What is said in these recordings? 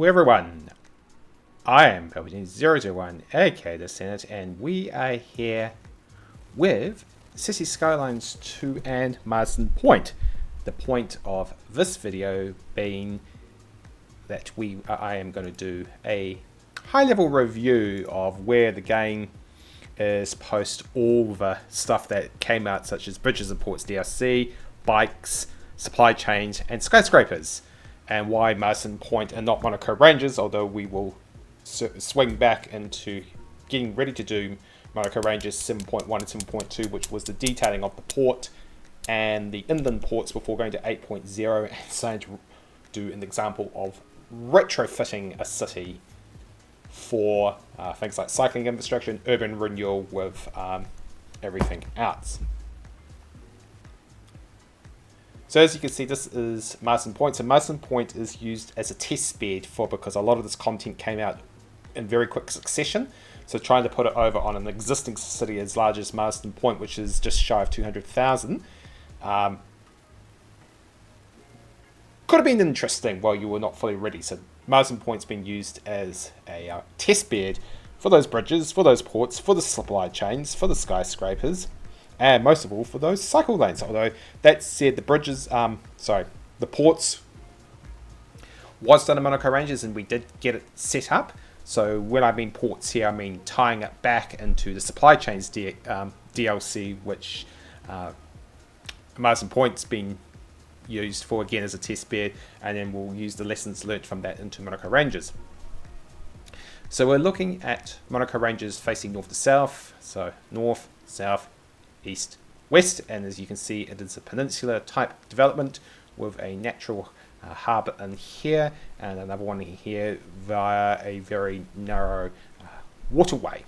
everyone, I am Palpatine001 aka the Senate, and we are here with Cities Skylines 2 and Marsden Point. The point of this video being that I am going to do a high-level review of where the game is post all the stuff that came out, such as Bridges and Ports DLC, bikes, supply chains, and skyscrapers, and why Marsden Point and not Monaco Ranges, although we will swing back into getting ready to do Monaco Ranges 7.1 and 7.2, which was the detailing of the port and the inland ports before going to 8.0 and starting to do an example of retrofitting a city for things like cycling infrastructure and urban renewal with everything else. So as you can see, this is Marsden Point. So Marsden Point is used as a test bed because a lot of this content came out in very quick succession. So trying to put it over on an existing city as large as Marsden Point, which is just shy of 200,000, could have been interesting while you were not fully ready. So Marsden Point's been used as a test bed for those bridges, for those ports, for the supply chains, for the skyscrapers, and most of all for those cycle lanes. Although that said, the bridges, the ports was done in Monaco Ranges, and we did get it set up. So when I mean ports here, I mean tying it back into the supply chains DLC, which Marsden Point's been used for again as a test bed, and then we'll use the lessons learnt from that into Monaco Ranges. So we're looking at Monaco Ranges facing north to south, so north, south, east, west, and as you can see, it is a peninsula type development with a natural harbour in here and another one here via a very narrow waterway.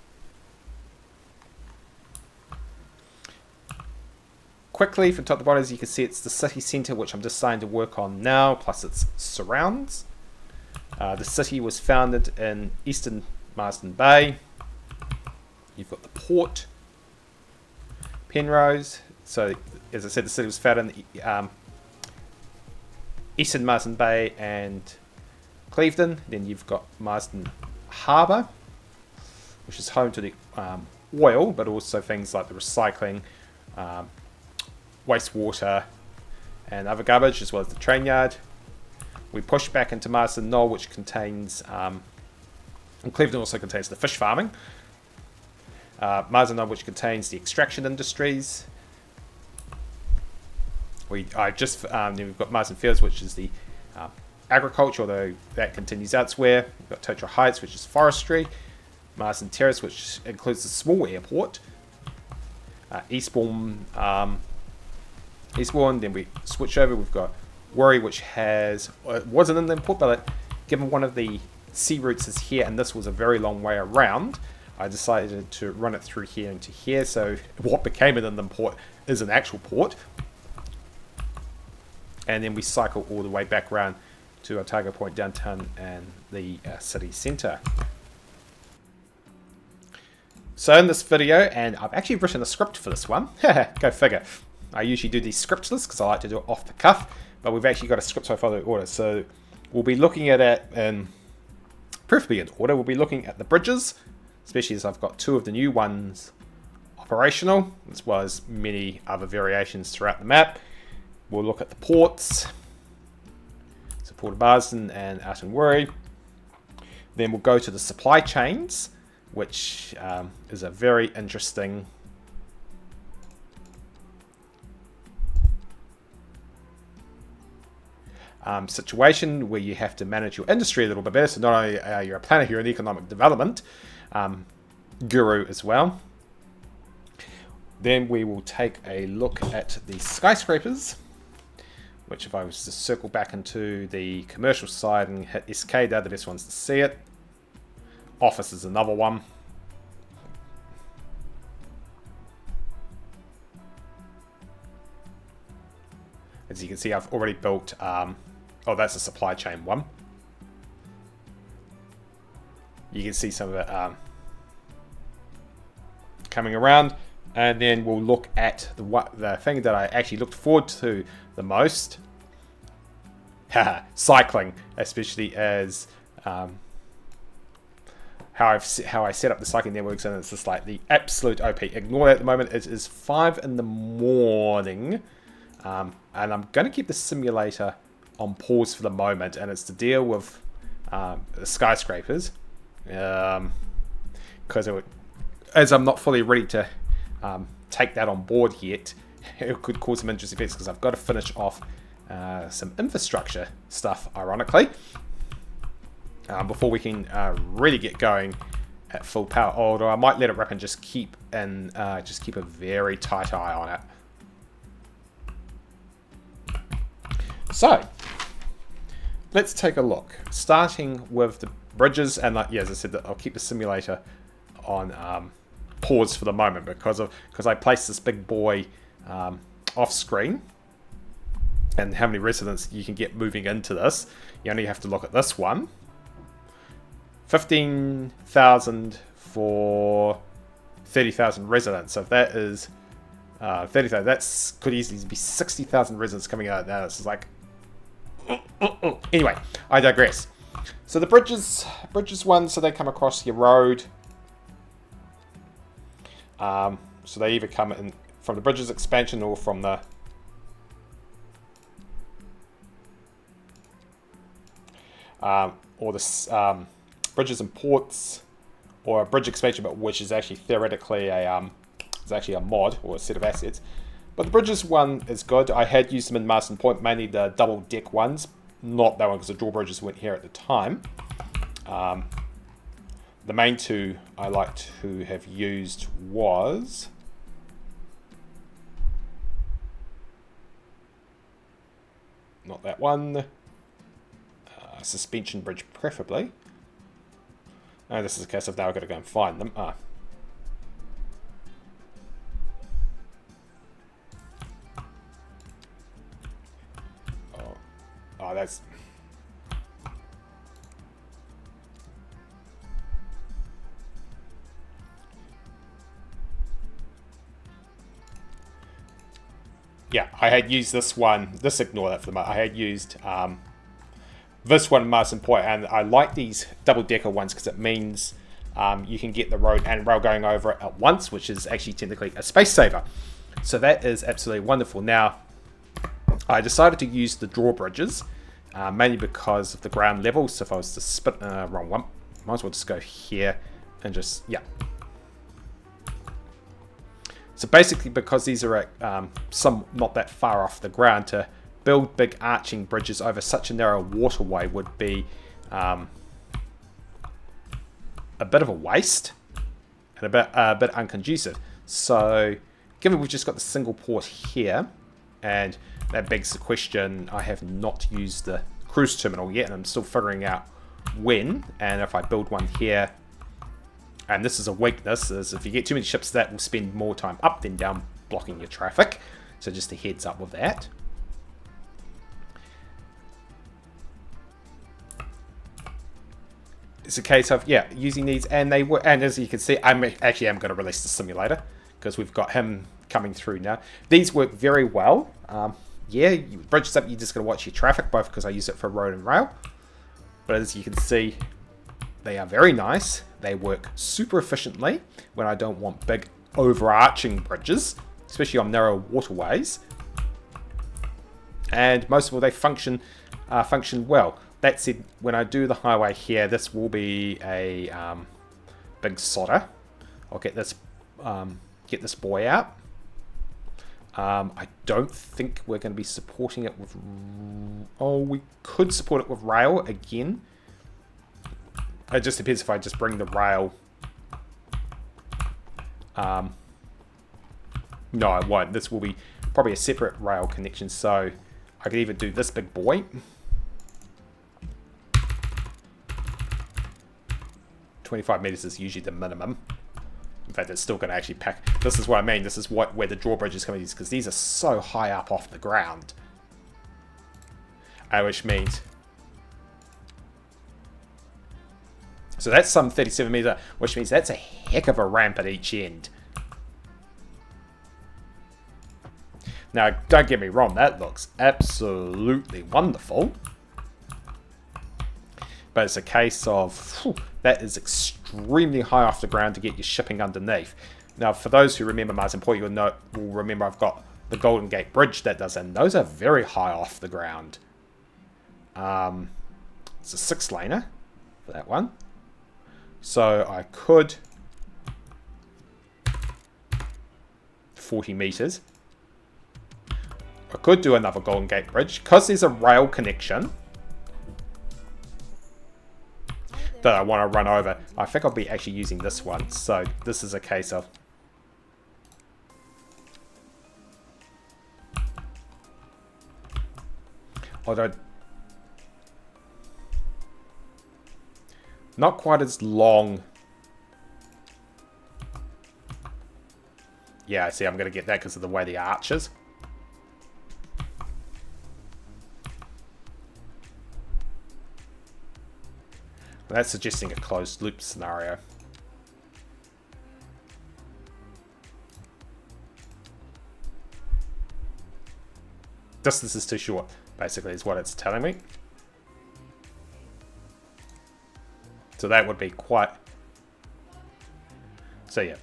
Quickly from top to bottom, as you can see, it's the city centre, which I'm just starting to work on now, plus its surrounds. The city was founded in eastern Marsden Bay. You've got the port, Penrose. So as I said, the city was founded in eastern Marsden Bay and Clevedon. Then you've got Marsden Harbour, which is home to the oil, but also things like the recycling, wastewater, and other garbage, as well as the train yard. We push back into Marsden Knoll, which contains, and Clevedon also contains the fish farming. Marsden Knoll, which contains the extraction industries. We've got Marsden Fields, which is the agriculture, although that continues elsewhere. We've got Totara Heights, which is forestry. Marsden Terrace, which includes the small airport. Eastbourne, then we switch over. We've got Worry, which was an inland port, but given one of the sea routes is here, and this was a very long way around, I decided to run it through here into here. So what became an inland port is an actual port. And then we cycle all the way back around to Otago Point downtown and the city centre. So in this video, and I've actually written a script for this one. Go figure. I usually do these scriptless because I like to do it off the cuff, but we've actually got a script so I follow the order. So we'll be looking at it in, preferably in order. We'll be looking at the bridges, especially as I've got two of the new ones operational, as well as many other variations throughout the map. We'll look at the ports, so Port of Marsden and out in Worry. Then we'll go to the supply chains, which is a very interesting situation where you have to manage your industry a little bit better. So not only are you a planner, you're an economic development guru as well. Then we will take a look at the skyscrapers, which if I was to circle back into the commercial side and hit SK, they're the best ones to see it. Office is another one. As you can see, I've already built, oh, that's a supply chain one. You can see some of it coming around. And then we'll look at the thing that I actually looked forward to the most. Cycling, especially as how I set up the cycling networks, and it's just like the absolute OP. Ignore that at the moment. It is 5 in the morning, and I'm going to keep the simulator on pause for the moment, and it's to deal with the skyscrapers, because as I'm not fully ready to take that on board yet, it could cause some interesting effects because I've got to finish off some infrastructure stuff, ironically. Before we can really get going at full power, although I might let it rip and just keep a very tight eye on it. So let's take a look, starting with the bridges, and yeah, as I said, I'll keep the simulator on pause for the moment because I placed this big boy off screen, and how many residents you can get moving into this. You only have to look at this one. 15,000 for 30,000 residents. So if that is 30,000, that could easily be 60,000 residents coming out now. This is like... Anyway, I digress. So the bridges one, so they come across your road. So they either come in from the bridges expansion or from the... bridges and ports, or a bridge expansion, but which is actually theoretically a mod or a set of assets. But the bridges one is good. I had used them in Marston Point, mainly the double deck ones, not that one because the drawbridges weren't here at the time. The main two I like to have used was not that one, suspension bridge preferably. And this is a case of now I've got to go and find them. Oh, that's... Yeah, I had used this one. Just ignore that for the moment. I had used... this one, Marston Point, and I like these double-decker ones because it means you can get the road and rail going over it at once, which is actually technically a space saver. So that is absolutely wonderful. Now, I decided to use the drawbridges, mainly because of the ground level. So if I was to spit wrong one, might as well just go here and just, yeah. So basically, because these are at some not that far off the ground, to build big arching bridges over such a narrow waterway would be a bit of a waste and a bit unconducive. So given we've just got the single port here, and that begs the question, I have not used the cruise terminal yet, and I'm still figuring out when, and if I build one here, and this is a weakness, is if you get too many ships, that will spend more time up than down blocking your traffic. So just a heads up with that. It's a case of, yeah, using these, and they were, and as you can see, I'm going to release the simulator because we've got him coming through now. These work very well. Yeah, bridges up, you're just going to watch your traffic, both because I use it for road and rail. But as you can see, they are very nice. They work super efficiently when I don't want big overarching bridges, especially on narrow waterways. And most of all, they function well. That said, when I do the highway here, this will be a big solder. I'll get this boy out. I don't think we're going to be supporting it with... Oh, we could support it with rail again. It just depends if I just bring the rail... No, I won't. This will be probably a separate rail connection, so I could either do this big boy... 25 meters is usually the minimum. In fact, it's still going to actually pack. This is what I mean. This is where the drawbridge is coming, because these are so high up off the ground. Which means... So that's some 37 meter, which means that's a heck of a ramp at each end. Now, don't get me wrong, that looks absolutely wonderful. But it's a case of, whew, that is extremely high off the ground to get your shipping underneath. Now, for those who remember Marsden Point, will remember I've got the Golden Gate Bridge that does, and those are very high off the ground. It's a 6-laner for that one. So I could 40 meters. I could do another Golden Gate Bridge because there's a rail connection that I want to run over. I think I'll be actually using this one. So this is a case of although not quite as long. Yeah, I see. I'm going to get that because of the way the arch is. That's suggesting a closed loop scenario. Distance is too short, basically, is what it's telling me. So that would be quite... So yeah.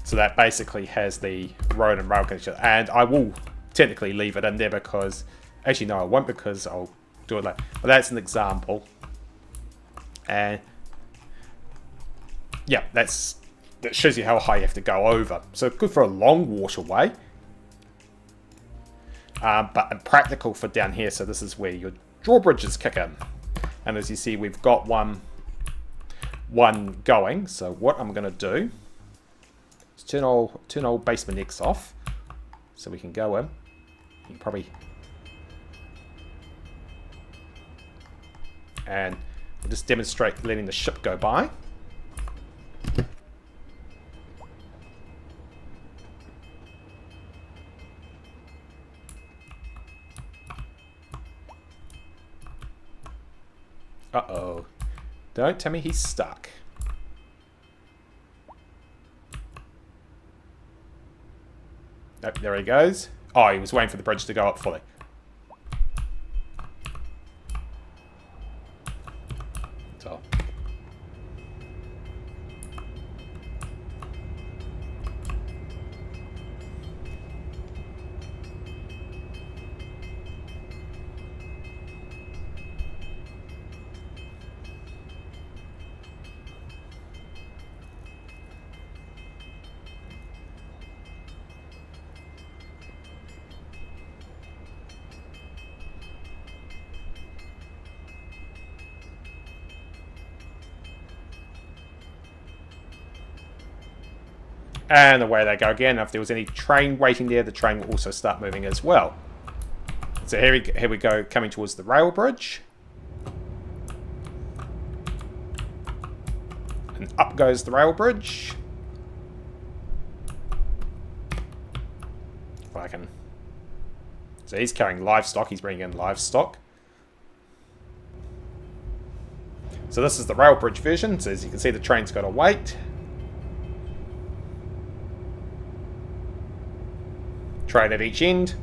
So that basically has the road and rail connection. And I will technically leave it in there because... Actually, no, I won't because I'll do it later. But that's an example. And... yeah, that shows you how high you have to go over. So good for a long waterway. But practical for down here. So this is where your drawbridges kick in. And as you see, we've got one going. So what I'm going to do is turn old basement X off. So we can go in. You can probably... And we'll just demonstrate letting the ship go by. Uh-oh. Don't tell me he's stuck. Nope, there he goes. Oh, he was waiting for the bridge to go up fully. So. And away they go again. If there was any train waiting there, the train will also start moving as well. So here we go, coming towards the rail bridge. And up goes the rail bridge. If I can... So he's carrying livestock. He's bringing in livestock. So this is the rail bridge version. So as you can see, the train's got to wait. Train at each end.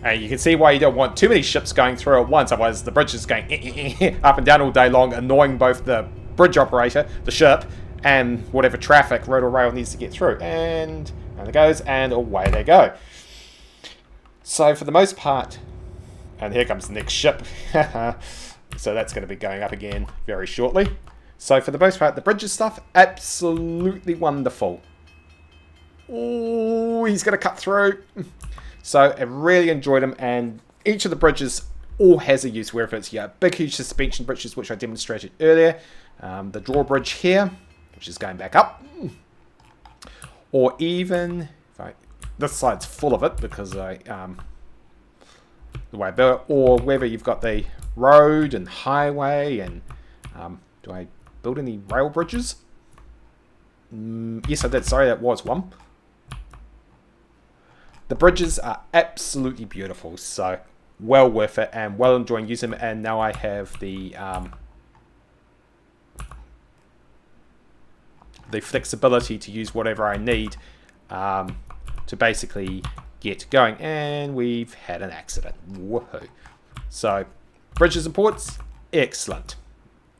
And you can see why you don't want too many ships going through at once, otherwise the bridge is going up and down all day long, annoying both the bridge operator, the ship, and whatever traffic road or rail needs to get through. And it goes, and away they go. So for the most part, and here comes the next ship. So that's going to be going up again very shortly. So for the most part, the bridges stuff, absolutely wonderful. Oh, he's going to cut through. So I really enjoyed them, and each of the bridges all has a use, whether it's big, huge suspension bridges, which I demonstrated earlier, the drawbridge here, which is going back up, or even this side's full of it because the way I built it, or whether you've got the road and highway, and do I build any rail bridges? Yes, I did. Sorry, that was one. The bridges are absolutely beautiful, so well worth it and well enjoying using them. And now I have the flexibility to use whatever I need to basically get going. And we've had an accident. Woohoo! So bridges and ports, excellent.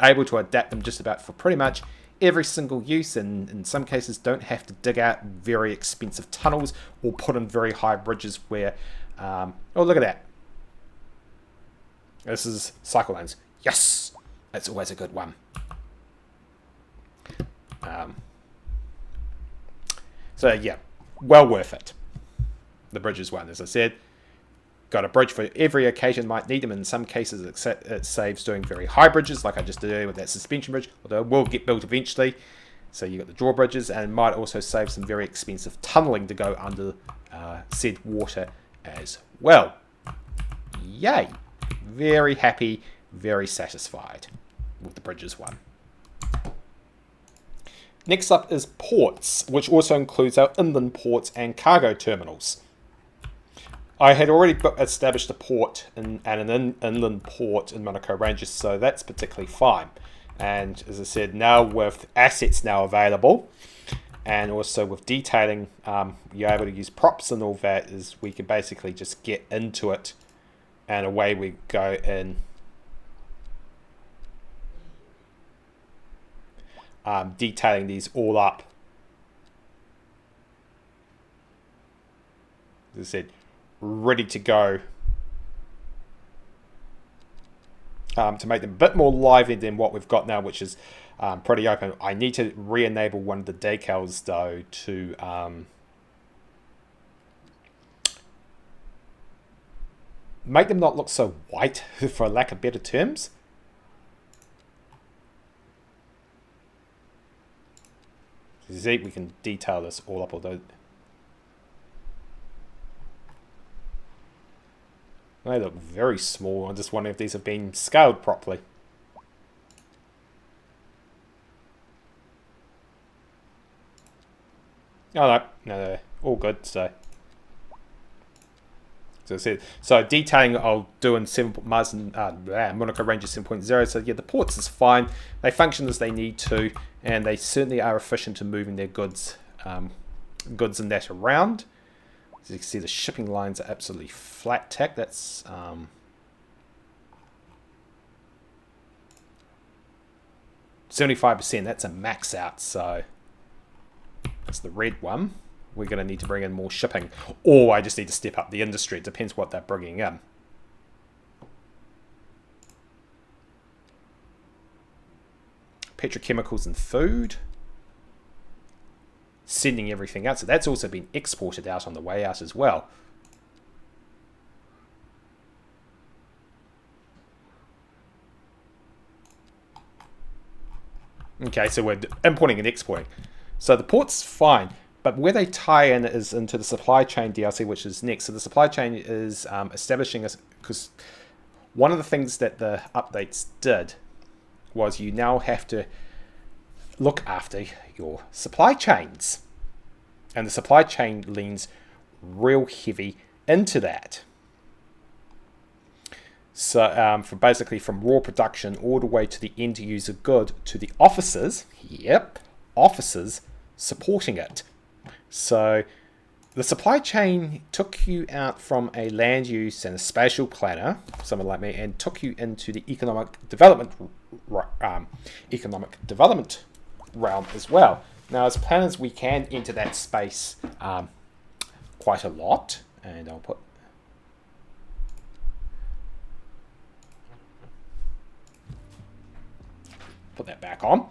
Able to adapt them just about for pretty much every single use, and in some cases don't have to dig out very expensive tunnels or put in very high bridges where oh, look at that, this is Skylines. Yes, that's always a good one. So yeah, well worth it. The bridges one, as I said, got a bridge for every occasion might need them. In some cases it saves doing very high bridges like I just did with that suspension bridge, although it will get built eventually. So you got the drawbridges, and might also save some very expensive tunneling to go under said water as well. Yay! Very happy, very satisfied with the bridges one. Next up is ports, which also includes our inland ports and cargo terminals. I had already established a port and an inland port in Monaco Ranges, so that's particularly fine. And as I said, now with assets now available, and also with detailing, you're able to use props and all that, is we can basically just get into it, and away we go in detailing these all up. As I said, ready to go to make them a bit more lively than what we've got now, which is pretty open. I need to re-enable one of the decals though to make them not look so white, for lack of better terms. See, we can detail this all up, although they look very small. I'm just wondering if these have been scaled properly. Oh no, all good. So I said, so detailing I'll do in Monaco Ranges 7.0. So yeah, the ports is fine. They function as they need to, and they certainly are efficient in moving their goods and that around. As you can see, the shipping lines are absolutely flat tack. That's 75%. That's a max out. So that's the red one. We're going to need to bring in more shipping, or I just need to step up the industry. It depends what they're bringing in. Petrochemicals and food. Sending everything out. So that's also been exported out on the way out as well. Okay, so we're importing and exporting. So the port's fine. But where they tie in is into the supply chain DLC, which is next. So the supply chain is establishing us, because one of the things that the updates did was you now have to look after your supply chains. And the supply chain leans real heavy into that. So from raw production all the way to the end user good to the offices, offices supporting it. So the supply chain took you out from a land use and a spatial planner, someone like me, and took you into the economic development realm as well. Now, as planners, we can enter that space quite a lot, and I'll put that back on.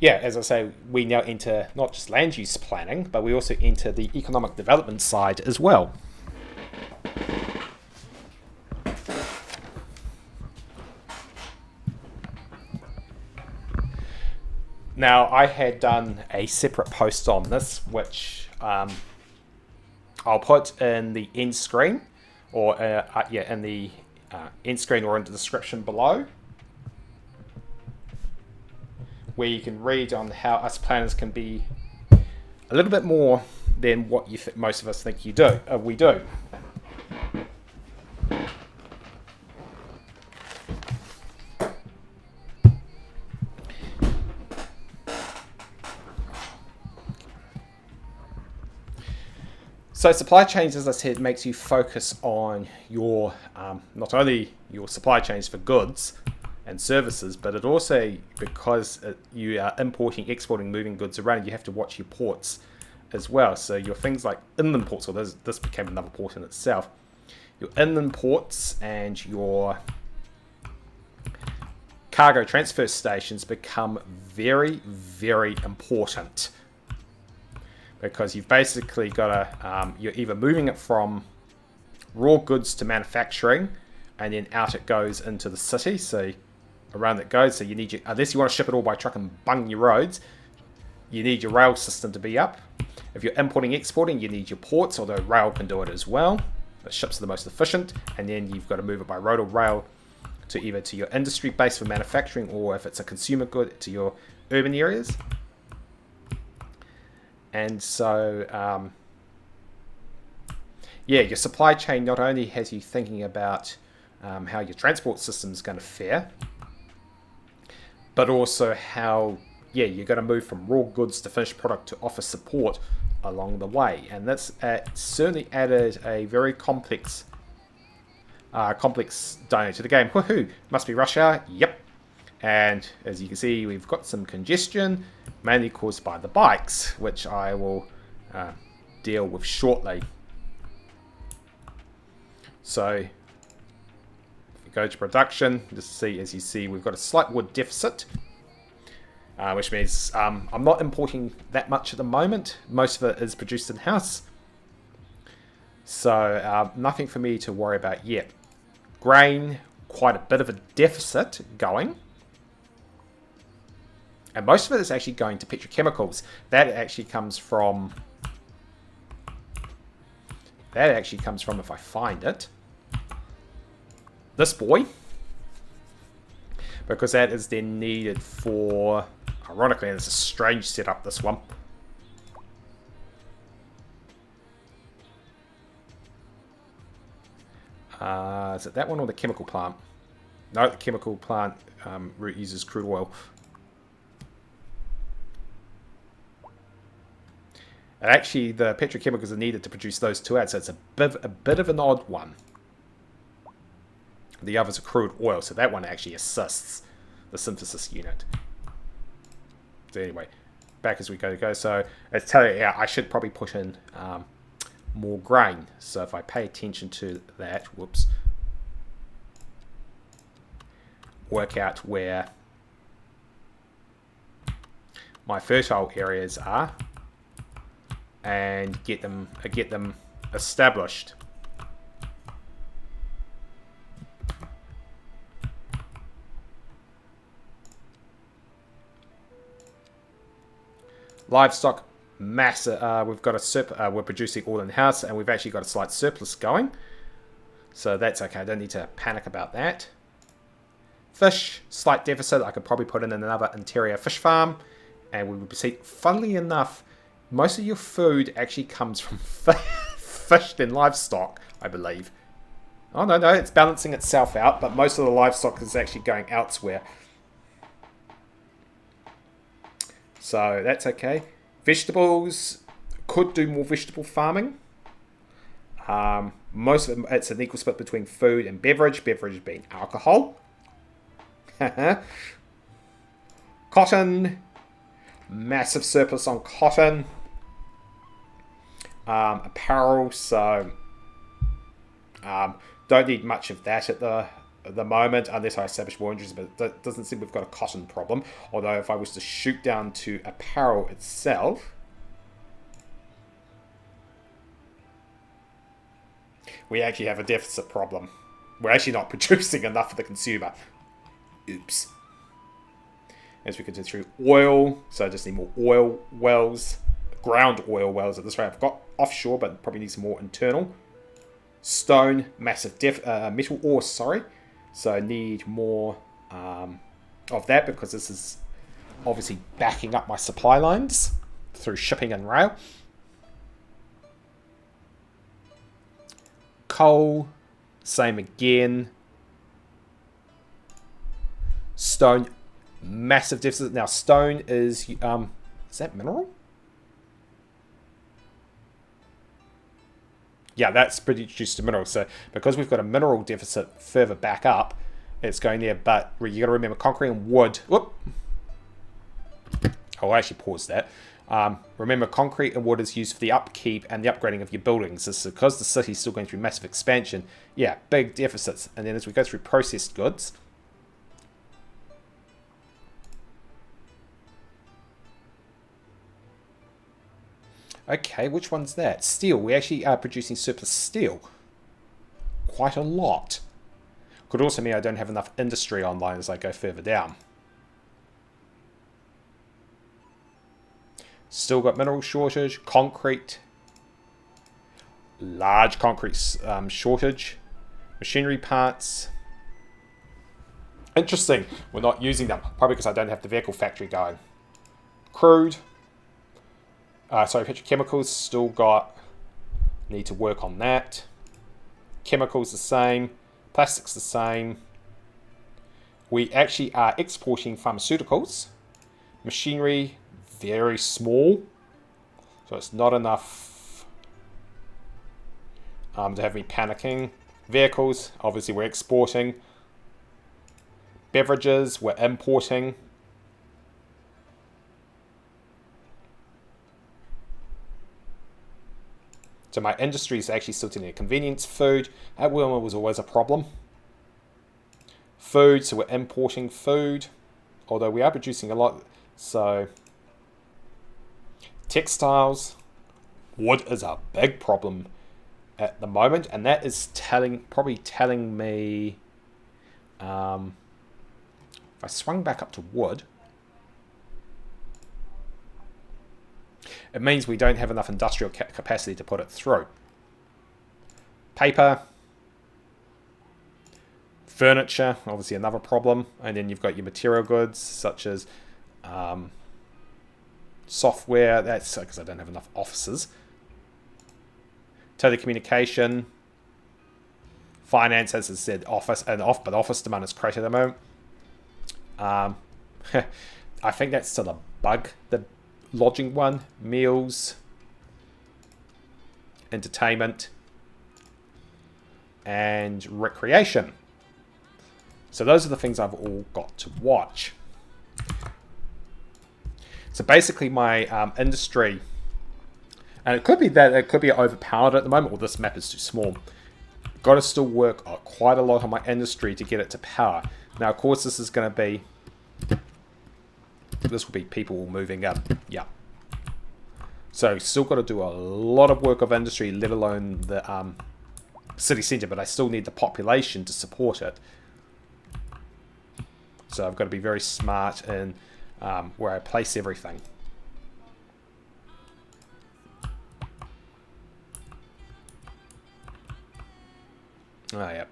Yeah, as I say, we now enter not just land use planning, but we also enter the economic development side as well. Now, I had done a separate post on this, which I'll put in the end screen, or in the end screen or in the description below, where you can read on how us planners can be a little bit more than what most of us think we do. So supply chains, as I said, makes you focus on your not only your supply chains for goods and services, but it also, because you are importing, exporting, moving goods around, you have to watch your ports as well. So your things like inland ports, or this became another port in itself, your inland ports and your cargo transfer stations become very, very important. Because you've basically got to, you're either moving it from raw goods to manufacturing, and then out it goes into the city. So around it goes. So you need unless you want to ship it all by truck and bung your roads, you need your rail system to be up. If you're importing, exporting, you need your ports, although rail can do it as well. But ships are the most efficient, and then you've got to move it by road or rail to either to your industry base for manufacturing, or if it's a consumer good, to your urban areas. And so, your supply chain not only has you thinking about how your transport system is going to fare, but also how, you're going to move from raw goods to finished product to offer support along the way. And that's certainly added a very complex dynamic to the game. Woohoo! Must be rush hour? Yep. And as you can see, we've got some congestion, mainly caused by the bikes, which I will deal with shortly. So, if we go to production, as you see, we've got a slight wood deficit, which means I'm not importing that much at the moment. Most of it is produced in-house. So, nothing for me to worry about yet. Grain, quite a bit of a deficit going. And most of it is actually going to petrochemicals. That actually comes from, if I find it, this boy. Because that is then needed for, ironically, and it's a strange setup, this one. Is it that one or the chemical plant? No, the chemical plant uses crude oil. And actually, the petrochemicals are needed to produce those two ads, so it's a bit of an odd one. The others are crude oil, so that one actually assists the synthesis unit. So anyway, back as we go. So it's telling you, I should probably put in more grain. So if I pay attention to that, work out where my fertile areas are, and get them established. Livestock, massive. We've got a we're producing all in house, and we've actually got a slight surplus going, so that's okay. I don't need to panic about that. Fish, slight deficit. I could probably put in another interior fish farm, and we would see. Funnily enough, most of your food actually comes from fish and livestock, I believe. Oh, no, it's balancing itself out, but most of the livestock is actually going elsewhere. So that's okay. Vegetables, could do more vegetable farming. Most of it, it's an equal split between food and beverage being alcohol. Cotton, massive surplus on cotton. Apparel, so don't need much of that at the moment unless I establish more injuries, but it doesn't seem we've got a cotton problem. Although if I was to shoot down to apparel itself, we actually have a deficit problem. We're actually not producing enough for the consumer. Oops. As we continue through oil, so I just need more oil wells. Ground oil wells at this rate. I've got offshore, but probably need some more internal. Stone, massive metal ore, sorry. So I need more of that, because this is obviously backing up my supply lines through shipping and rail. Coal, same again. Stone, massive deficit. Now stone is that mineral? Yeah, that's produced a mineral. So because we've got a mineral deficit further back up, it's going there. But you got to remember concrete and wood. Whoop. I'll actually pause that. Remember, concrete and wood is used for the upkeep and the upgrading of your buildings. This is because the city's still going through massive expansion. Yeah, big deficits. And then as we go through processed goods, okay, which one's that? Steel. We actually are producing surplus steel. Quite a lot. Could also mean I don't have enough industry online as I go further down. Still got mineral shortage, concrete, large concrete shortage, machinery parts. Interesting, we're not using them, probably because I don't have the vehicle factory going. Crude, petrochemicals, still got, need to work on that. Chemicals the same, plastics the same. We actually are exporting pharmaceuticals, machinery, very small, so it's not enough to have me panicking. Vehicles, obviously we're exporting. Beverages, we're importing. So my industry is actually still in convenience. Food, that was always a problem. Food, so we're importing food, although we are producing a lot. So textiles, wood is a big problem at the moment, and that is probably telling me, if I swung back up to wood, it means we don't have enough industrial capacity to put it through. Paper, furniture, obviously another problem, and then you've got your material goods such as software. That's because I don't have enough offices. Telecommunication, finance, as I said, but office demand is crazy at the moment. I think that's still a bug. The lodging one, meals, entertainment, and recreation. So those are the things I've all got to watch. So basically my industry, and it could be that it could be overpowered at the moment, or this map is too small. Got to still work quite a lot on my industry to get it to power. Now, of course, this is going to be, this will be people moving up. Yeah. So still got to do a lot of work of industry, let alone the city centre, but I still need the population to support it. So I've got to be very smart in where I place everything. Oh, yeah.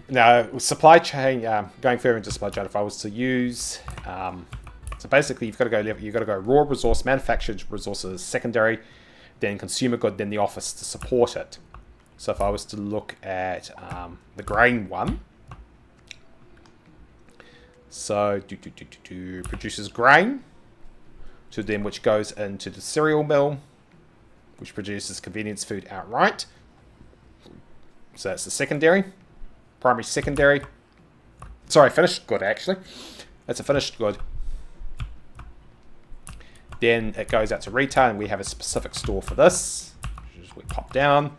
Now, supply chain, going further into supply chain, if I was to use, so basically you've got to go raw resource, manufactured resources, secondary, then consumer good, then the office to support it. So if I was to look at the grain one, so produces grain, to then which goes into the cereal mill, which produces convenience food outright. So that's the secondary. Primary, secondary. Sorry, finished good, actually. That's a finished good. Then it goes out to retail, and we have a specific store for this. We pop down.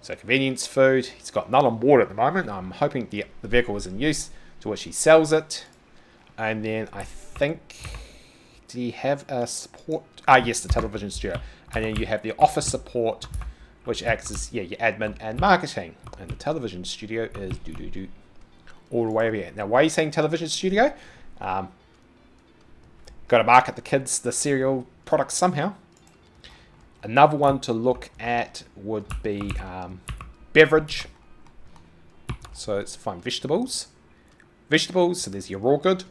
So convenience food. He's got none on board at the moment. I'm hoping the vehicle is in use, to which he sells it. And then I think, do you have a support? Yes, the television studio. And then you have the office support, which acts as your admin and marketing. And the television studio is all the way over here. Now, why are you saying television studio? Got to market the kids the cereal products somehow. Another one to look at would be beverage. So let's find vegetables. Vegetables, so there's your raw good.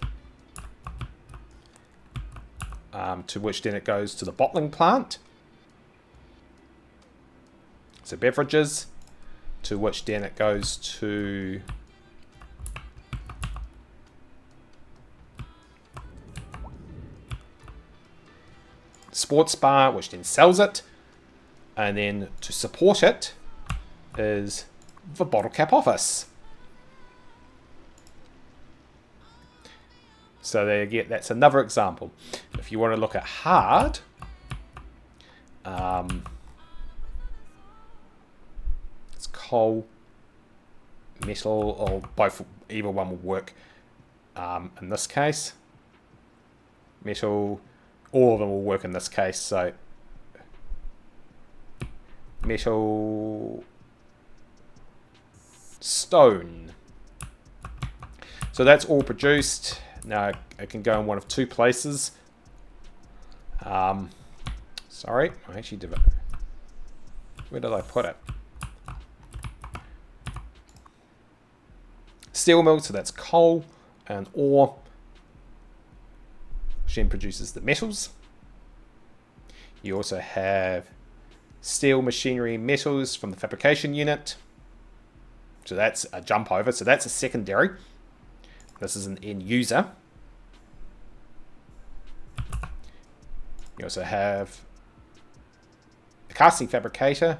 To which then it goes to the bottling plant. So beverages, to which then it goes to sports bar, which then sells it. And then to support it is the bottle cap office. So there you get, that's another example. If you want to look at hard, it's coal, metal, or both, either one will work. In this case, metal, all of them will work in this case. So metal, stone. So that's all produced. Now it can go in one of two places. Sorry, I actually did it. Where did I put it? Steel mill, so that's coal and ore. Which then produces the metals. You also have steel machinery metals from the fabrication unit. So that's a jump over. So that's a secondary. This is an end user. You also have the casting fabricator.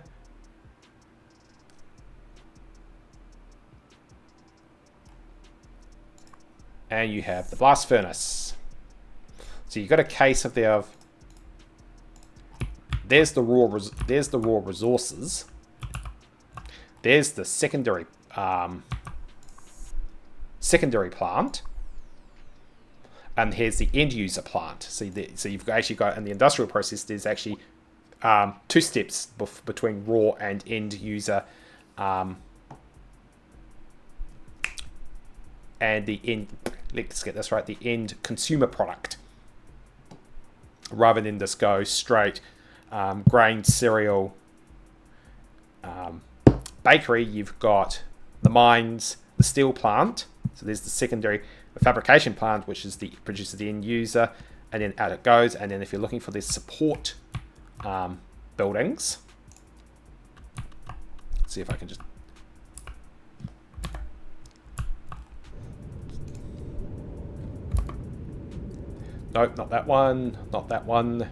And you have the blast furnace. So you've got a case of there's the raw resources. There's the secondary plant, and here's the end user plant. So you've actually got in the industrial process, there's actually two steps between raw and end user, and the end. Let's get this right. The end consumer product, rather than just go straight grain, cereal, bakery. You've got the mines, the steel plant. So there's the secondary, the fabrication plant, which is produces the end user, and then out it goes. And then if you're looking for the support buildings, let's see if I can just. Nope, not that one. Not that one.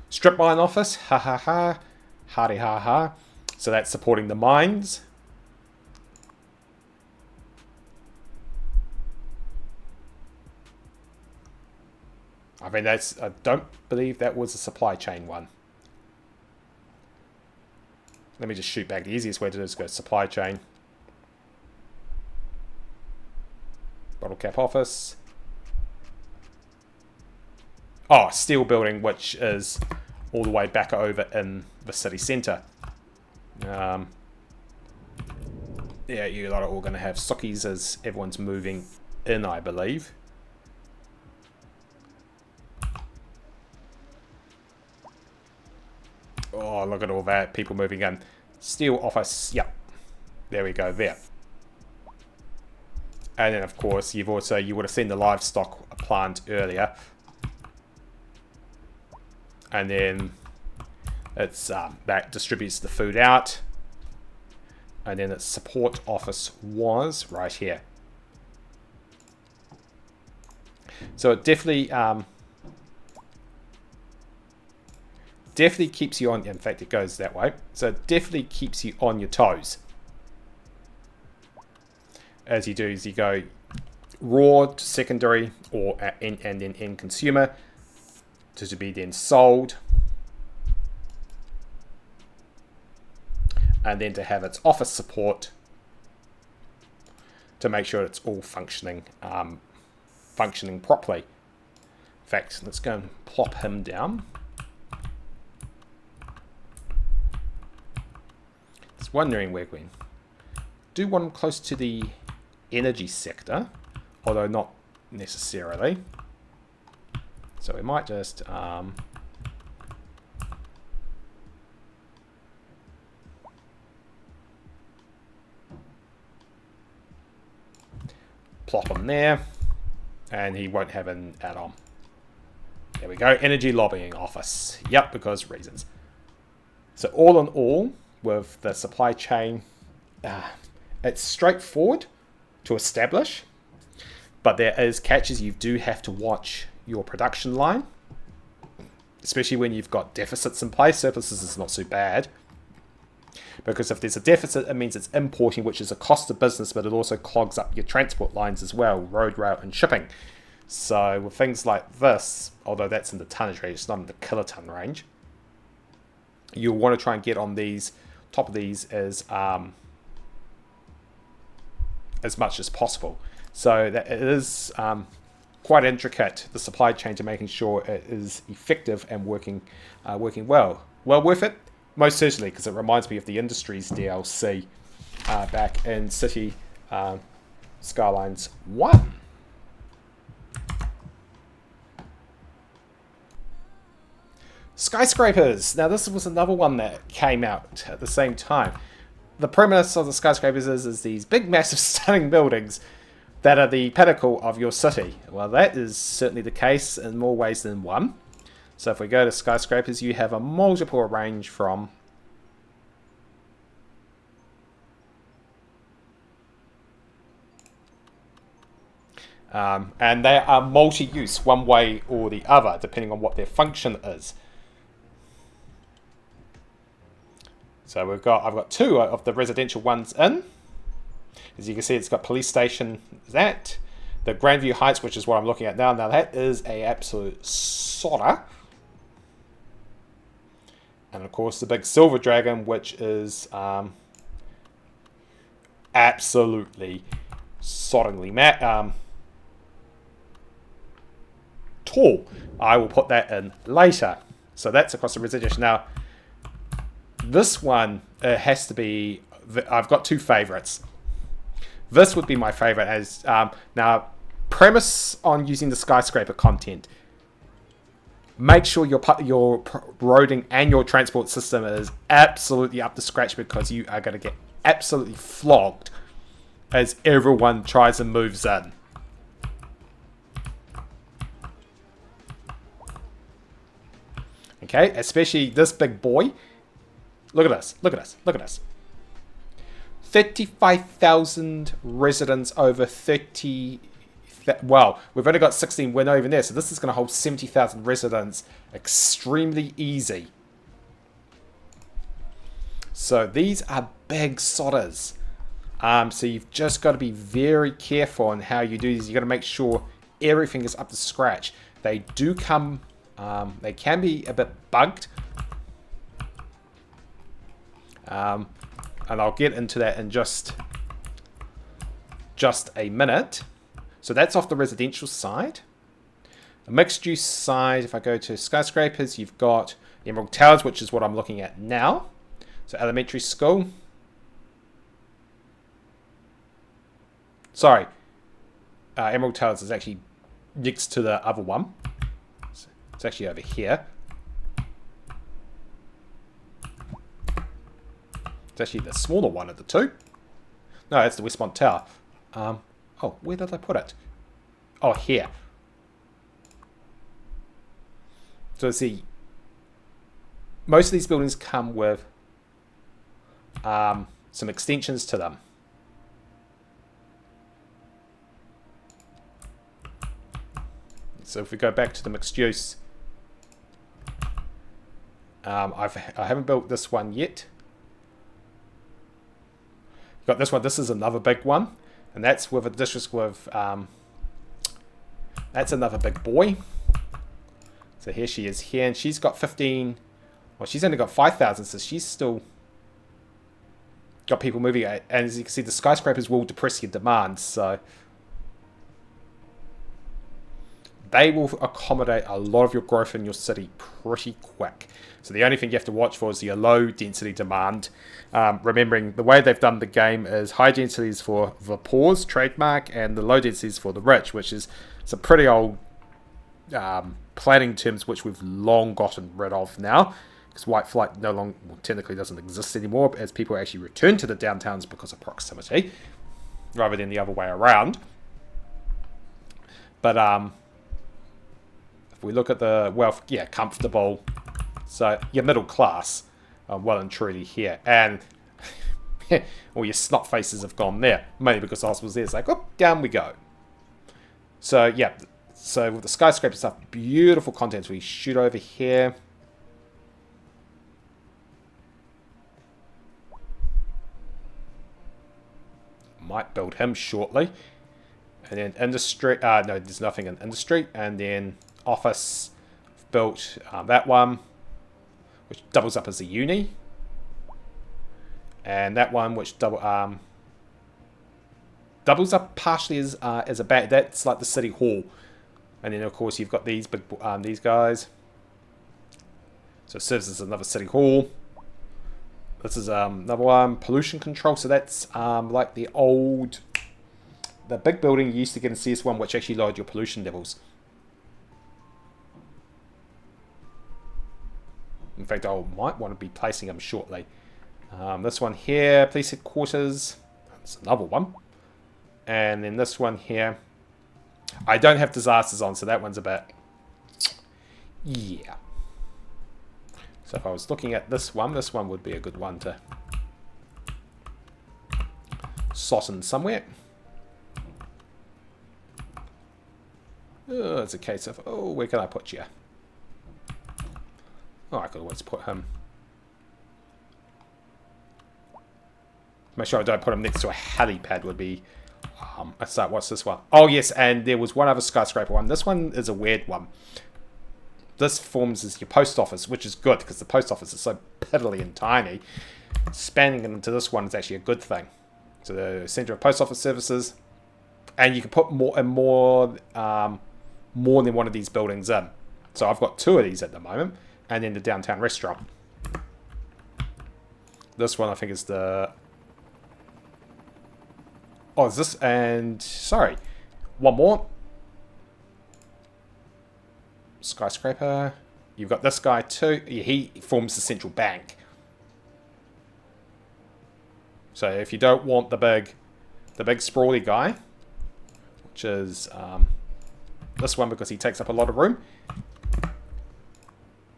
Strip mine office, ha ha ha, hardy ha ha. So that's supporting the mines. I mean, I don't believe that was a supply chain one. Let me just shoot back. The easiest way to do is go supply chain. Bottle cap office. Oh, steel building, which is all the way back over in the city centre. Yeah, you lot are all going to have sookies as everyone's moving in, I believe. Oh, look at all that. People moving in. Steel office. Yep. There we go. There. And then, of course, you would have seen the livestock plant earlier. And then it's that distributes the food out. And then its support office was right here. So it definitely keeps you on. In fact, it goes that way. So it definitely keeps you on your toes. As you do, as you go raw to secondary, or and then end consumer, to be then sold, and then to have its office support to make sure it's all functioning properly. In fact, let's go and plop him down. Just wondering where we do want them close to the energy sector, although not necessarily. So we might just plop him there, and he won't have an add-on. There we go, energy lobbying office. Yep, because reasons. So all in all, with the supply chain, it's straightforward to establish, but there is catches. You do have to watch your production line, especially when you've got deficits in place. Surpluses is not so bad, because if there's a deficit, it means it's importing, which is a cost of business, but it also clogs up your transport lines as well, road, rail, and shipping. So with things like this, although that's in the tonnage range, it's not in the kiloton range, you'll want to try and get on these, top of these as much as possible. So that it is quite intricate, the supply chain, to making sure it is effective and working well. Well worth it, most certainly, because it reminds me of the Industries DLC back in City Skylines 1. Skyscrapers. Now this was another one that came out at the same time. The premise of the Skyscrapers is these big, massive, stunning buildings that are the pinnacle of your city. Well, that is certainly the case in more ways than one. So if we go to Skyscrapers, you have a multiple range from and they are multi-use one way or the other, depending on what their function is. So I've got two of the residential ones in. As you can see, it's got police station, that. The Grandview Heights, which is what I'm looking at now. Now that is a absolute sodder. And of course the big Silver Dragon, which is absolutely soddingly tall. I will put that in later. So that's across the residential. Now, this one has to be... I've got two favourites. This would be my favourite as... now, premise on using the skyscraper content. Make sure your roading and your transport system is absolutely up to scratch, because you are going to get absolutely flogged as everyone tries and moves in. Okay, especially this big boy. Look at this, look at this, look at this. 35,000 residents over 30... Well, we've only got 16, we're not even there. So this is going to hold 70,000 residents extremely easy. So these are big sodders. So you've just got to be very careful on how you do these. You've got to make sure everything is up to scratch. They do come... they can be a bit bugged. And I'll get into that in just a minute. So that's off the residential side. The mixed use side, if I go to Skyscrapers, you've got Emerald Towers, which is what I'm looking at now. So elementary school. Sorry. Emerald Towers is actually next to the other one. It's actually over here. It's actually the smaller one of the two. No, that's the Westmont Tower. Oh, where did I put it? Oh, here. So see, most of these buildings come with some extensions to them. So if we go back to the mixed use, I haven't built this one yet. Got this one. This is another big one, and that's with a district with that's another big boy. So here she is here, and she's got 15. Well, she's only got 5,000, so she's still got people moving. And as you can see, the skyscrapers will depress your demand. So they will accommodate a lot of your growth in your city pretty quick. So the only thing you have to watch for is your low density demand. Remembering the way they've done the game is high densities for the poor's trademark and the low densities for the rich, which is some pretty old planning terms which we've long gotten rid of now. Because white flight no longer, technically doesn't exist anymore, as people actually return to the downtowns because of proximity, rather than the other way around. But if we look at the wealth, yeah, comfortable. So your middle class, well and truly here, and all your snot faces have gone there, mainly because the hospital's there. It's like, oh, down we go. So yeah, so with the skyscraper stuff, beautiful content. We shoot over here. Might build him shortly. And then industry, no, there's nothing in industry. And then office, built that one, which doubles up as a uni. And that one, which doubles up partially as a bank. That's like the city hall. And then of course you've got these big these guys. So it serves as another city hall. This is another one, pollution control. So that's like the big building you used to get in CS1, which actually lowered your pollution levels. In fact, I might want to be placing them shortly. This one here, police headquarters. That's another one. And then this one here. I don't have disasters on, so that one's a bit... yeah. So if I was looking at this one would be a good one to slot in somewhere. Oh, it's a case of, oh, where can I put you? Oh, I could always put him. Make sure I don't put him next to a helipad would be... let's start, what's this one? Oh, yes, and there was one other skyscraper one. This one is a weird one. This forms as your post office, which is good because the post office is so piddly and tiny. Spanning it into this one is actually a good thing. So the Centre of Post Office Services, and you can put more than one of these buildings in. So I've got 2 of these at the moment, and then the downtown restaurant. This one I think is the... oh, is this? And sorry, one more. Skyscraper. You've got this guy too. He forms the central bank. So if you don't want the big sprawly guy, which is this one because he takes up a lot of room,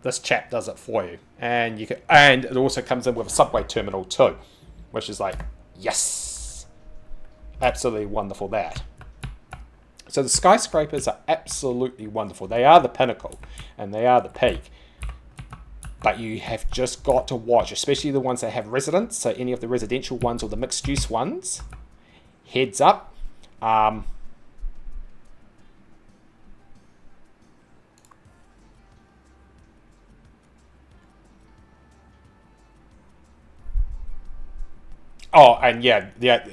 this chap does it for you. And you can, and it also comes in with a subway terminal too, which is like, yes, absolutely wonderful that. So the skyscrapers are absolutely wonderful. They are the pinnacle and they are the peak. But you have just got to watch, especially the ones that have residents. So any of the residential ones or the mixed use ones. Heads up. Oh, and yeah, they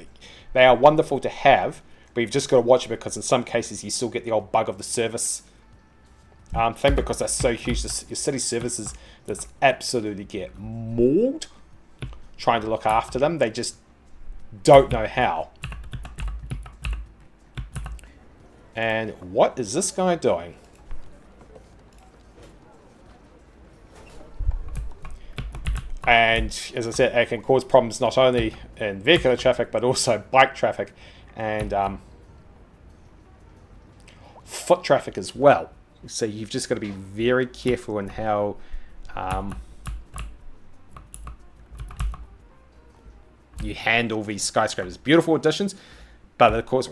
are wonderful to have. But you've just got to watch it because in some cases you still get the old bug of the service thing because they're so huge. Your city services just absolutely get mauled trying to look after them. They just don't know how. And what is this guy doing? And as I said, it can cause problems not only in vehicular traffic but also bike traffic and foot traffic as well. So you've just got to be very careful in how you handle these skyscrapers. Beautiful additions, but of course,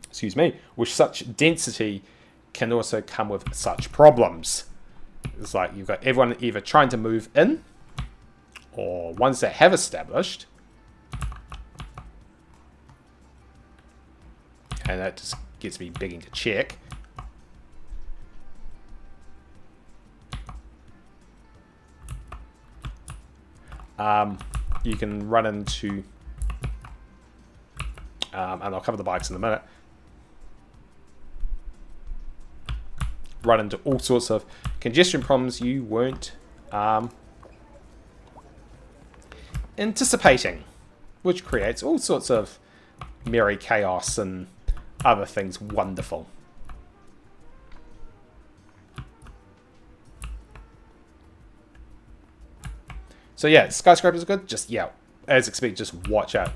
excuse me, with such density can also come with such problems. It's like you've got everyone either trying to move in or ones that have established, and that just gets me begging to check. You can run into, and I'll cover the bikes in a minute. run into all sorts of congestion problems you weren't anticipating, which creates all sorts of merry chaos and other things wonderful. So yeah, Skyscrapers are good. Just, yeah, as expected, just watch out.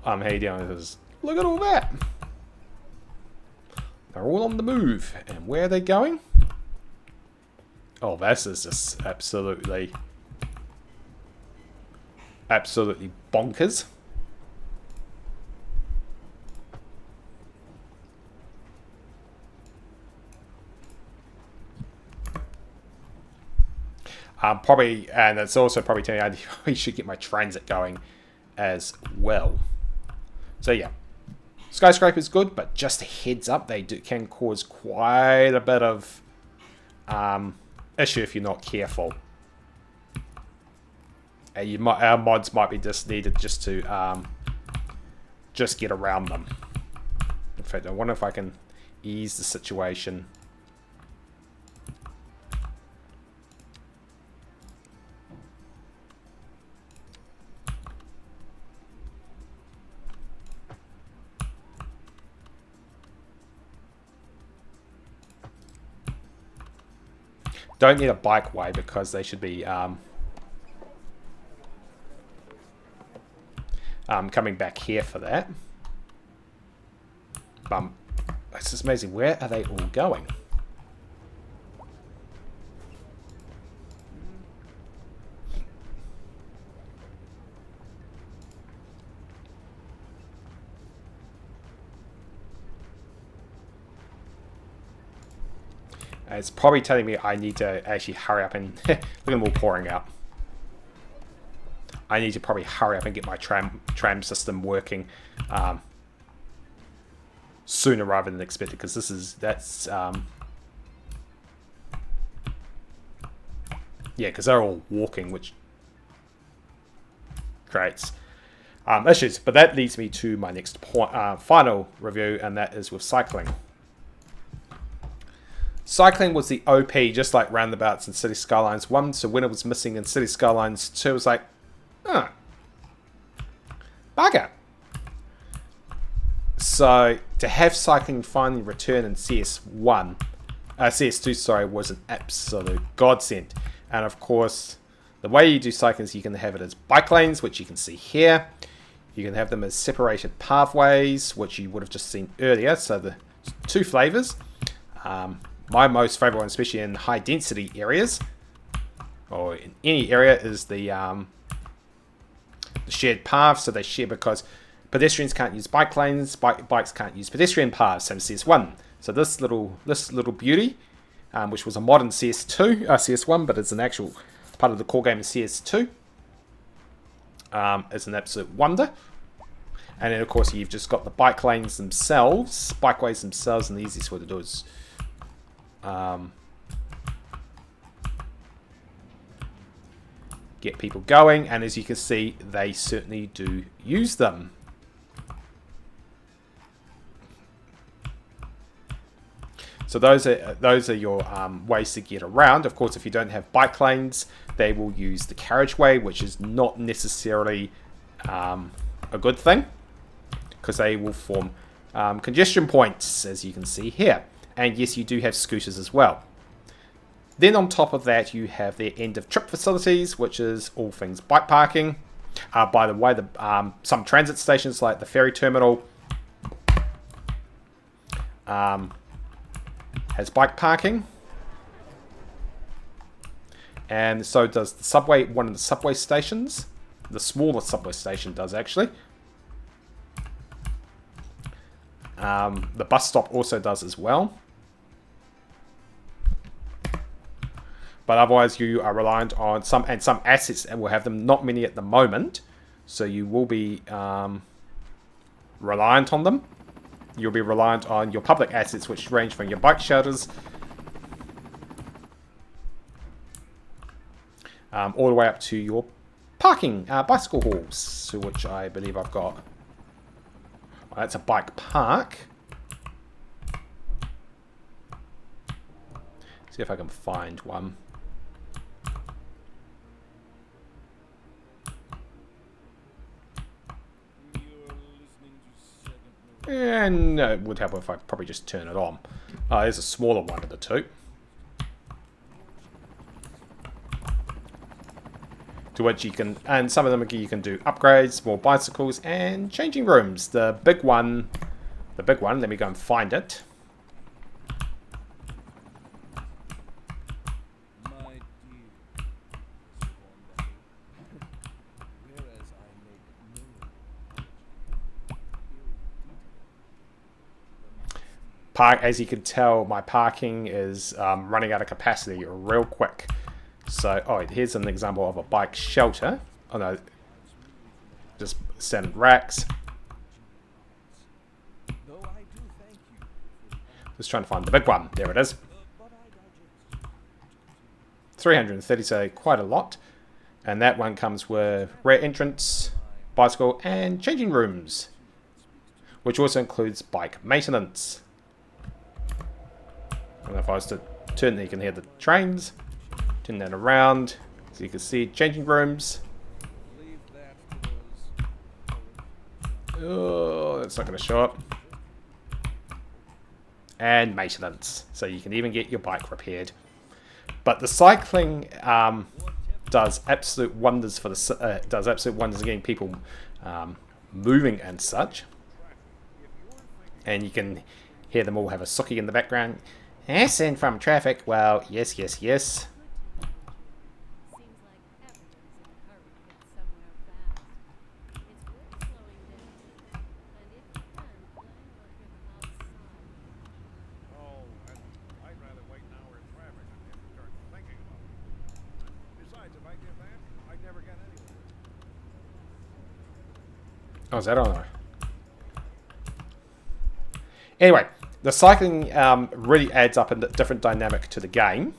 How you doing? Because look at all that. They're all on the move. And where are they going? Oh, this is just absolutely bonkers. Probably, and it's also probably telling me I should get my transit going as well. So yeah, Skyscraper's good, but just a heads up, they can cause quite a bit of issue if you're not careful. Our mods might be just needed just to just get around them. In fact, I wonder if I can ease the situation. Don't need a bike way because they should be coming back here for that. It's just amazing. Where are they all going? It's probably telling me I need to actually hurry up and look at them all pouring out. I need to probably hurry up and get my tram system working sooner rather than expected, because that's yeah, because they're all walking, which creates issues. But that leads me to my next point, final review, and that is with cycling. Cycling was the OP, just like roundabouts in Cities Skylines 1. So when it was missing in Cities Skylines 2, it was like, bugger. So to have cycling finally return in CS2, sorry, was an absolute godsend. And of course, the way you do cycling is you can have it as bike lanes, which you can see here. You can have them as separated pathways, which you would have just seen earlier. So the two flavors. My most favorite one, especially in high density areas, or in any area, is the shared paths. So they share because pedestrians can't use bike lanes, bikes can't use pedestrian paths. Same CS1. So this little beauty, which was a mod in CS1, but it's an actual part of the core game in CS2, is an absolute wonder. And then of course you've just got the bike lanes themselves, bikeways themselves, and the easiest way to do it is get people going, and as you can see, they certainly do use them. So those are your ways to get around. Of course, if you don't have bike lanes, they will use the carriageway, which is not necessarily a good thing, because they will form congestion points, as you can see here. And yes, you do have scooters as well. Then on top of that, you have their end of trip facilities, which is all things bike parking. By the way, some transit stations like the ferry terminal has bike parking. And so does the subway, one of the subway stations. The smaller subway station does actually. The bus stop also does as well. But otherwise you are reliant on some assets, and we'll have them, not many at the moment. So you will be reliant on them. You'll be reliant on your public assets, which range from your bike shelters all the way up to your parking, bicycle halls, which I believe I've got. Well, that's a bike park. See if I can find one. And it would help if I probably just turn it on. There's a smaller one of the two. To which you can, and some of them you can do upgrades, more bicycles, and changing rooms. The big one, let me go and find it. As you can tell, my parking is running out of capacity real quick. So, oh, here's an example of a bike shelter. Oh no, just standard racks. Just trying to find the big one. There it is. 330, so quite a lot. And that one comes with rear entrance, bicycle, and changing rooms, which also includes bike maintenance. And if I was to turn, you can hear the trains. Turn that around, so you can see changing rooms. Oh, that's not going to show up. And maintenance, so you can even get your bike repaired. But the cycling does absolute wonders for the does absolute wonders getting people moving and such. And you can hear them all have a sookie in the background. Yes, and from traffic. Well, yes, yes, yes. Oh, is that on there? Anyway, the cycling really adds up a different dynamic to the game.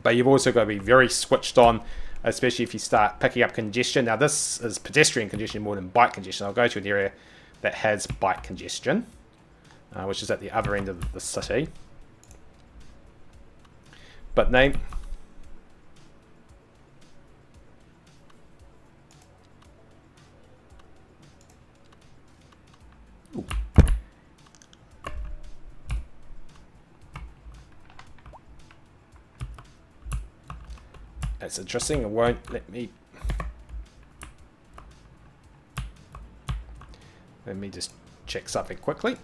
But you've also got to be very switched on, especially if you start picking up congestion. Now, this is pedestrian congestion more than bike congestion. I'll go to an area that has bike congestion, which is at the other end of the city. But name... Ooh. That's interesting. It won't let me... Let me just check something quickly.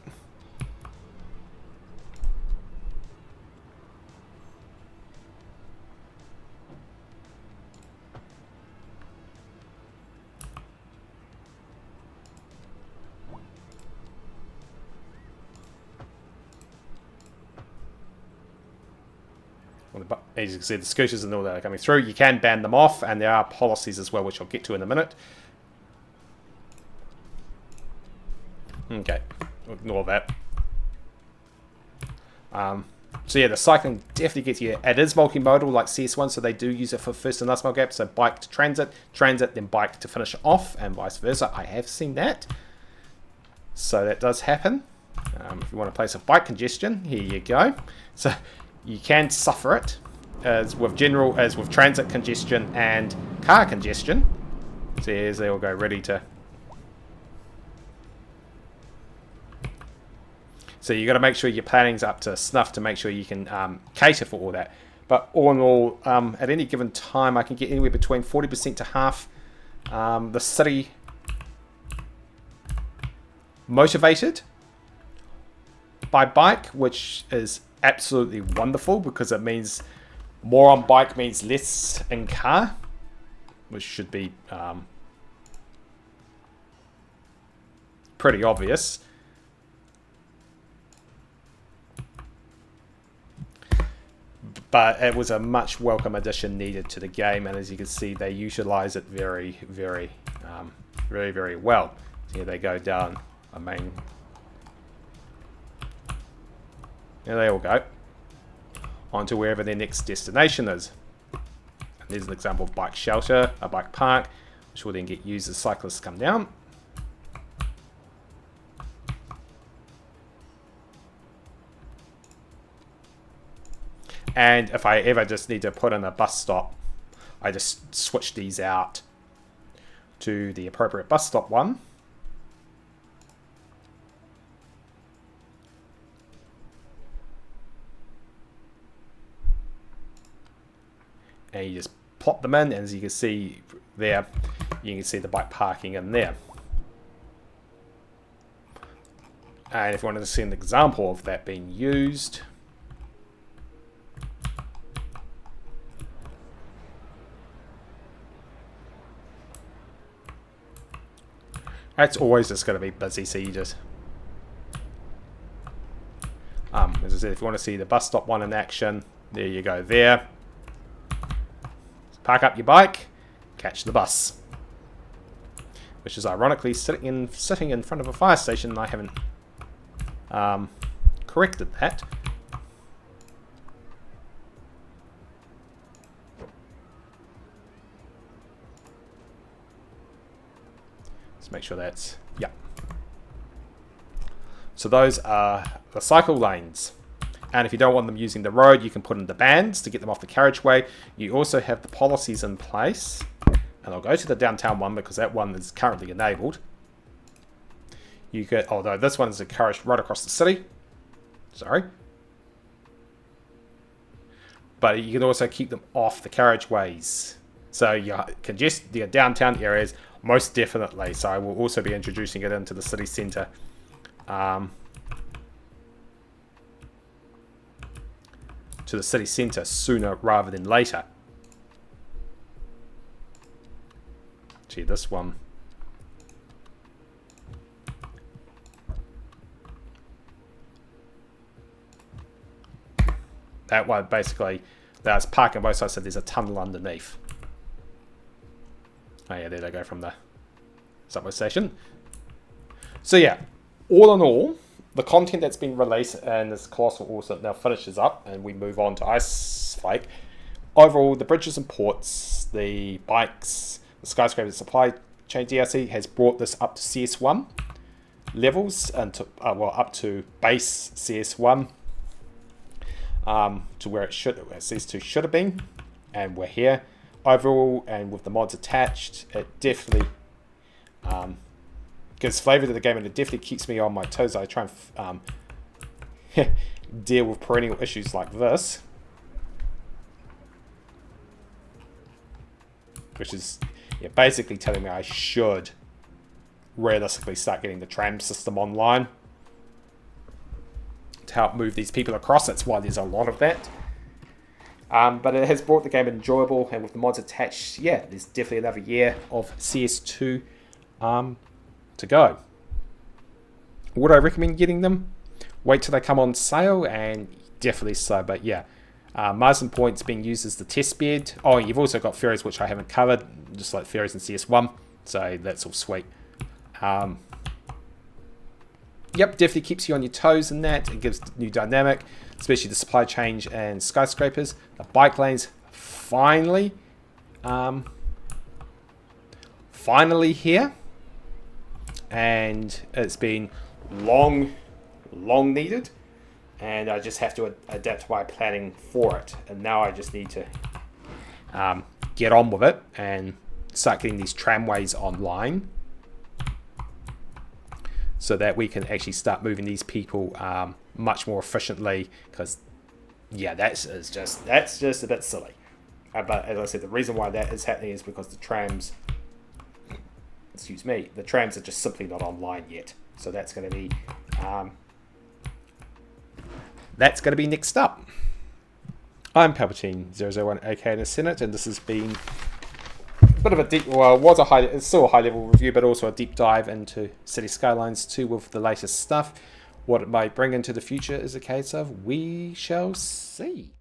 As you can see, the scooters and all that are coming through. You can ban them off, and there are policies as well, which I'll get to in a minute. Okay, ignore that. So yeah, the cycling definitely gets you. It is multimodal like CS1, so they do use it for first and last mile gap. So bike to transit, transit then bike to finish off, and vice versa. I have seen that. So that does happen. If you want a place of bike congestion, here you go. So you can suffer it as with transit congestion and car congestion. So as they all go ready to. So you got to make sure your planning's up to snuff to make sure you can cater for all that. But all in all, at any given time, I can get anywhere between 40% to half the city motivated by bike, which is absolutely wonderful because it means more on bike means less in car, which should be pretty obvious. But it was a much welcome addition needed to the game, and as you can see, they utilize it very, very, very well. So here they go down a main. There they all go on to wherever their next destination is. And there's an example of bike shelter, a bike park, which will then get used as cyclists come down. And if I ever just need to put in a bus stop, I just switch these out to the appropriate bus stop one. And you just plop them in, and as you can see there, you can see the bike parking in there. And if you wanted to see an example of that being used, that's always just going to be busy, so you just, as I said, if you want to see the bus stop one in action, there you go there. Park up your bike, catch the bus. Which is ironically sitting in front of a fire station, and I haven't corrected that. Let's make sure that's, yeah. So those are the cycle lanes. And if you don't want them using the road, you can put in the bands to get them off the carriageway. You also have the policies in place. And I'll go to the downtown one because that one is currently enabled. You could, although this one is encouraged right across the city. Sorry. But you can also keep them off the carriageways. So you congest the downtown areas, most definitely. So I will also be introducing it into the city centre. To the city centre sooner rather than later. Gee, this one. That one basically, there's park on both sides, so there's a tunnel underneath. Oh yeah, there they go from the subway station. So yeah, all in all, the content that's been released and this colossal also now finishes up, and we move on to Ice Flake. Overall, the bridges and ports, the bikes, the Skyscrapers supply chain DLC has brought this up to CS1 levels, and to, well, up to base CS1, to where it should have been, and we're here. Overall, and with the mods attached, it definitely gives flavour to the game, and it definitely keeps me on my toes. I try and deal with perennial issues like this, which is basically telling me I should realistically start getting the tram system online to help move these people across. That's why there's a lot of that. But it has brought the game enjoyable, and with the mods attached, yeah, there's definitely another year of CS2 to go. Would I recommend getting them? Wait till they come on sale, and definitely so. But yeah, Marsden Point's being used as the test bed. Oh, you've also got ferries, which I haven't covered, just like ferries in CS1. So that's all sweet. Yep, definitely keeps you on your toes in that. It gives new dynamic, especially the supply chain and Skyscrapers. The bike lanes finally here, and it's been long needed, and I just have to adapt my planning for it. And now I just need to get on with it and start getting these tramways online, so that we can actually start moving these people much more efficiently. Because yeah, that's just a bit silly. But as I said, the reason why that is happening is because the trams, the trams are just simply not online yet. So that's going to be next up. I'm Palpatine001, aka the Senate, and this has been a bit of a deep, well, it's still a high level review, but also a deep dive into Cities Skylines 2 with the latest stuff. What it might bring into the future is a case of we shall see.